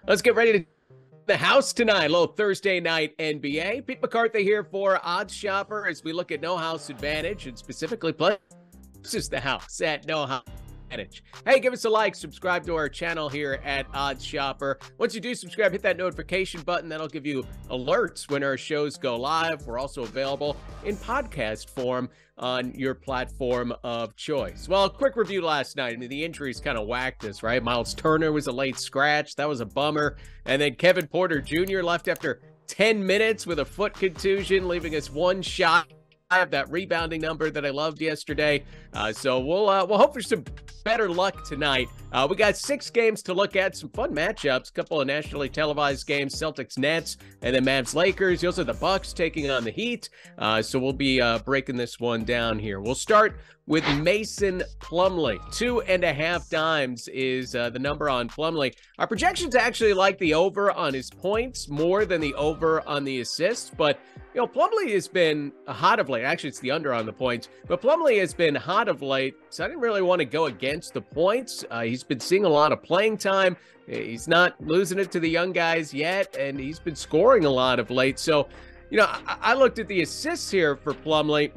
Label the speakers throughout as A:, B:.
A: Let's get ready to the house tonight. A little Thursday night NBA. Pete McCarthy here for OddsShopper as we look at no house advantage and specifically places the house at no house advantage. Hey, give us a like, subscribe to our channel here at OddsShopper. Once you do subscribe, hit that notification button. That'll give you alerts when our shows go live. We're also available in podcast form on your platform of choice. Well, a quick review last night. I mean, the injuries kind of whacked us, right? Miles Turner was a late scratch. That was a bummer. And then Kevin Porter Jr. left after 10 minutes with a foot contusion, leaving us one shot of that rebounding number that I loved yesterday. So we'll hope for some better luck tonight. We got 6 games to look at, some fun matchups, a couple of nationally televised games, Celtics Nets, and then Mavs Lakers. You also have the Bucks taking on the Heat. So we'll be breaking this one down here. We'll start with Mason Plumlee. 2.5 dimes is the number on Plumlee. Our projections actually like the over on his points more than the over on the assists, but you know, Plumlee has been hot of late. Actually, it's the under on the points, but Plumlee has been hot of late, so I didn't really want to go against the points. He's been seeing a lot of playing time. He's not losing it to the young guys yet, and he's been scoring a lot of late. So, you know, I looked at the assists here for Plumlee.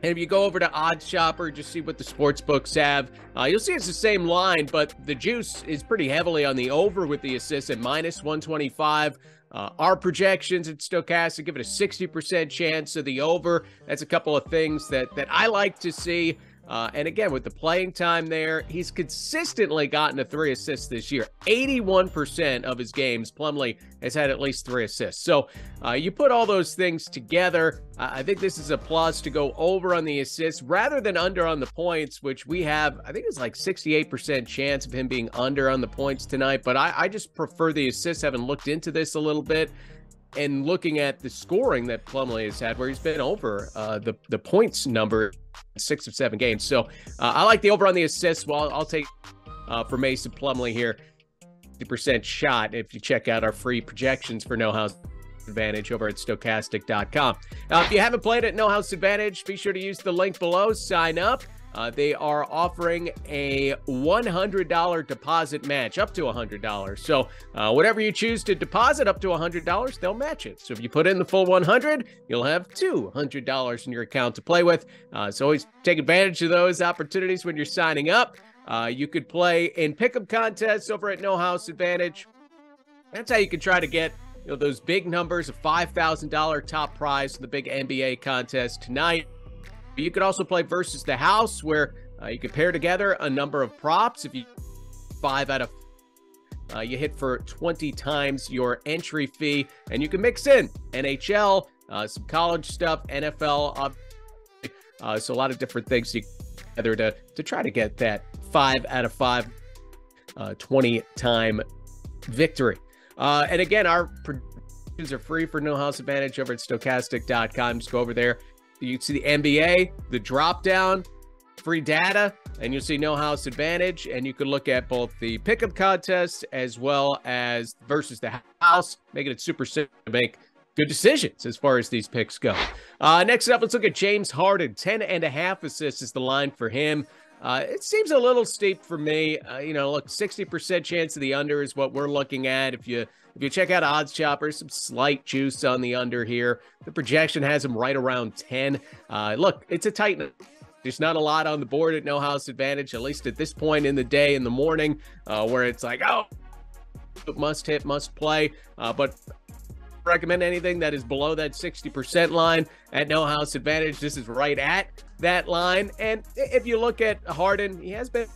A: And if you go over to OddsShopper, just see what the sports books have. You'll see it's the same line, but the juice is pretty heavily on the over with the assists at -125. Our projections at Stochastic give it a 60% chance of the over. That's a couple of things that I like to see. And again, with the playing time there, he's consistently gotten to 3 assists this year. 81% of his games, Plumlee has had at least 3 assists. So you put all those things together, I think this is a plus to go over on the assists rather than under on the points, which we have, I think it's like 68% chance of him being under on the points tonight. But I just prefer the assists, having looked into this a little bit. And looking at the scoring that Plumlee has had, where he's been over the points number 6 of 7 games. So I like the over on the assists. Well, I'll take for Mason Plumlee here, 50% shot if you check out our free projections for No House Advantage over at Stochastic.com. If you haven't played at No House Advantage, be sure to use the link below, sign up. They are offering a $100 deposit match, up to $100. So whatever you choose to deposit up to $100, they'll match it. So if you put in the full $100, you'll have $200 in your account to play with. So always take advantage of those opportunities when you're signing up. You could play in pick'em contests over at No House Advantage. That's how you can try to get those big numbers, a $5,000 top prize in the big NBA contest tonight. You could also play versus the house, where you could pair together a number of props. If you 5 out of you hit for 20 times your entry fee, and you can mix in NHL, some college stuff, NFL, so a lot of different things together to try to get that 5 out of 5 20-time victory. And again, our predictions are free for No House Advantage over at Stochastic.com. Just go over there. You see the NBA, the drop down, free data, and you'll see No House Advantage. And you can look at both the pickup contest as well as versus the house, making it super simple to make good decisions as far as these picks go. Next up, let's look at James Harden. 10.5 assists is the line for him. It seems a little steep for me. Look, 60% chance of the under is what we're looking at. If you check out OddsShopper, some slight juice on the under here. The projection has him right around 10. Look, it's a tight. There's not a lot on the board at No House Advantage, at least at this point in the day, in the morning, where it's like, oh, must hit, must play. But recommend anything that is below that 60% line at No House Advantage. This is right at that line. And if you look at Harden, he has been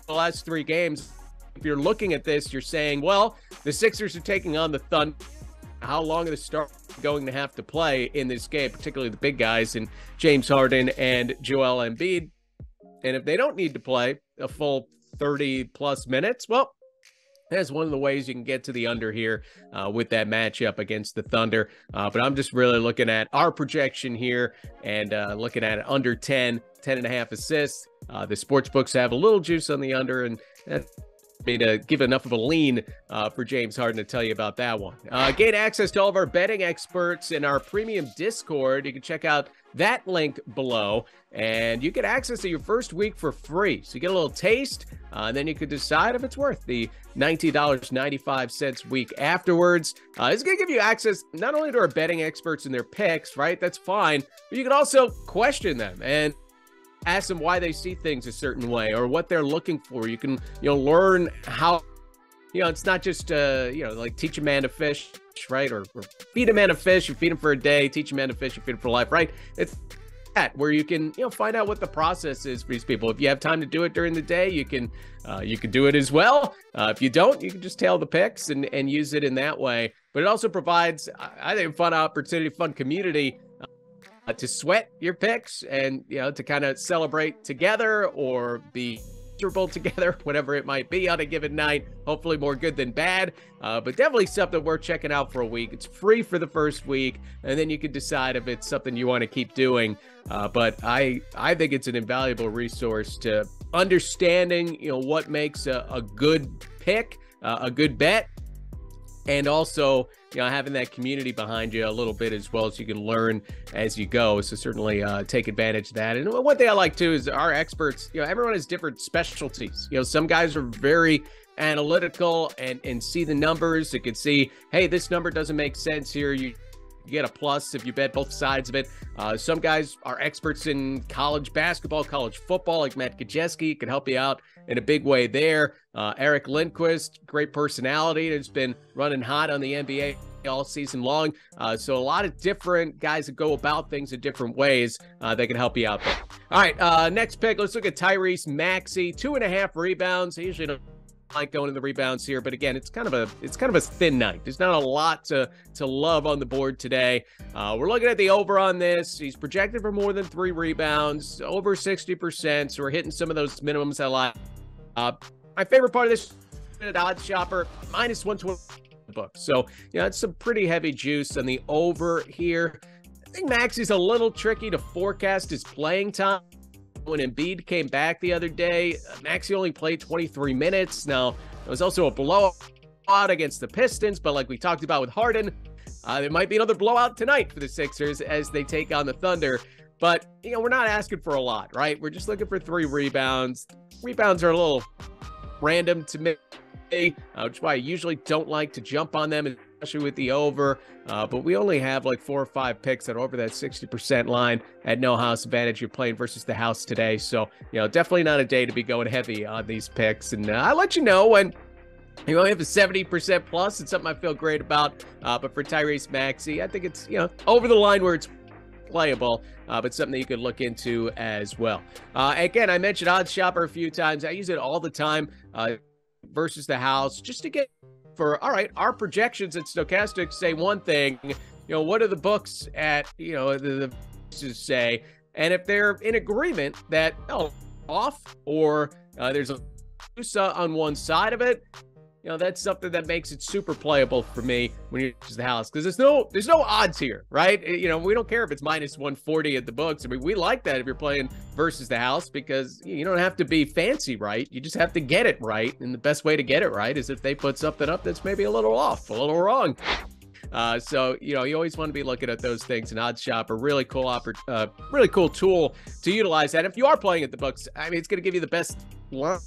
A: the last 3 games. If you're looking at this, you're saying, well, the Sixers are taking on the Thunder. How long are the Stars going to have to play in this game, particularly the big guys in James Harden and Joel Embiid? And if they don't need to play a full 30-plus minutes, well, that's one of the ways you can get to the under here with that matchup against the Thunder. But I'm just really looking at our projection here and looking at it under 10.5 assists. The sports books have a little juice on the under, and me to give enough of a lean for James Harden to tell you about that one. Gain access to all of our betting experts in our premium Discord. You can check out that link below, and you get access to your first week for free. So you get a little taste, and then you can decide if it's worth the $19.95 week afterwards. It's going to give you access not only to our betting experts and their picks, right? That's fine, but you can also question them and ask them why they see things a certain way or what they're looking for. You can, learn how, it's not just, like teach a man to fish, right? Or feed a man a fish, you feed him for a day, teach a man to fish, you feed him for life, right? It's that where you can, find out what the process is for these people. If you have time to do it during the day, you can do it as well. If you don't, you can just tail the picks and use it in that way. But it also provides, I think, a fun opportunity, fun community to sweat your picks and, to kind of celebrate together or be miserable together, whatever it might be on a given night. Hopefully more good than bad, but definitely something worth checking out for a week. It's free for the first week, and then you can decide if it's something you want to keep doing. But I think it's an invaluable resource to understanding, what makes a good pick, a good bet, and also, having that community behind you a little bit as well, so you can learn as you go. So certainly take advantage of that. And one thing I like too is our experts, everyone has different specialties. Some guys are very analytical and see the numbers. They can see, hey, this number doesn't make sense here. You get a plus if you bet both sides of it. Some guys are experts in college basketball, college football, like Matt Kajeski can help you out in a big way there. Eric Lindquist, great personality, has been running hot on the NBA all season long. So a lot of different guys that go about things in different ways that can help you out there. All right, next pick, let's look at Tyrese Maxey, 2.5 rebounds. I usually don't like going to the rebounds here, but again, it's kind of a thin night. There's not a lot to love on the board today. We're looking at the over on this. He's projected for more than 3 rebounds, over 60%. So we're hitting some of those minimums I like. My favorite part of this at OddsShopper, minus 120 book. So, it's some pretty heavy juice on the over here. I think Maxey's a little tricky to forecast his playing time. When Embiid came back the other day, Maxey only played 23 minutes. Now, it was also a blowout against the Pistons, but like we talked about with Harden, there might be another blowout tonight for the Sixers as they take on the Thunder. But, we're not asking for a lot, right? We're just looking for 3 rebounds. Rebounds are a little random to me, which is why I usually don't like to jump on them, especially with the over. But we only have like 4 or 5 picks that are over that 60% line at no house advantage. You're playing versus the house today. So, definitely not a day to be going heavy on these picks. And I'll let you know when you only have a 70% plus. It's something I feel great about. But for Tyrese Maxey, I think it's, over the line where it's playable, but something that you could look into as well. Again, I mentioned OddsShopper a few times. I use it all the time versus the house just to get for, all right, our projections at Stochastics say one thing, what do the books at, the say? And if they're in agreement that, off or there's a on one side of it, that's something that makes it super playable for me when you use the house, because there's no odds here, right? We don't care if it's minus 140 at the books. I mean, we like that if you're playing versus the house, because you don't have to be fancy, right? You just have to get it right. And the best way to get it right is if they put something up that's maybe a little off, a little wrong. So, you always want to be looking at those things. And OddsShopper, really cool tool to utilize that. If you are playing at the books, I mean, it's going to give you the best line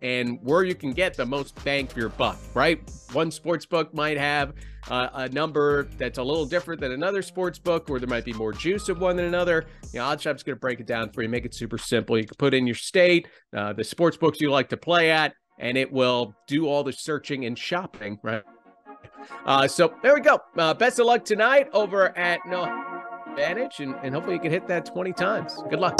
A: and where you can get the most bang for your buck, right? One sports book might have a number that's a little different than another sports book, or there might be more juice of one than another. OddsShopper's going to break it down for you, make it super simple. You can put in your state, the sports books you like to play at, and it will do all the searching and shopping, right? So there we go. Best of luck tonight over at No Advantage, and hopefully you can hit that 20 times. Good luck.